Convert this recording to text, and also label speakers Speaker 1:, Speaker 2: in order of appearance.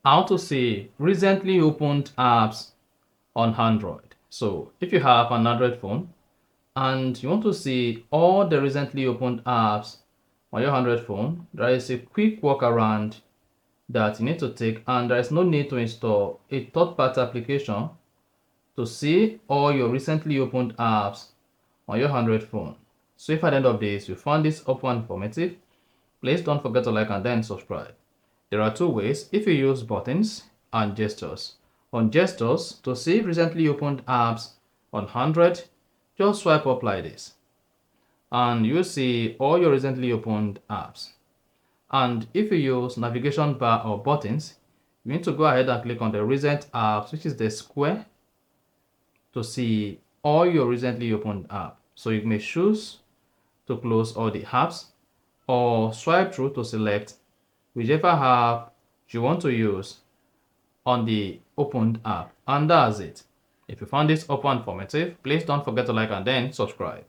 Speaker 1: how to see recently opened apps on Android. So if you have an Android phone and you want to see all the recently opened apps on your Android phone, there is a quick workaround that you need to take, and there is no need to install a third-party application to see all your recently opened apps on your Android phone. So if at the end of this you found this helpful and informative, please don't forget to like and then subscribe. There are two ways if you use buttons and gestures. On gestures, to see recently opened apps on Android, just swipe up like this and you'll see all your recently opened apps. And if you use navigation bar or buttons, you need to go ahead and click on the recent apps, which is the square, to see all your recently opened apps. So you may choose to close all the apps or swipe through to select whichever app you want to use on the opened app. And that's it. If you found this helpful and informative, please don't forget to like and then subscribe.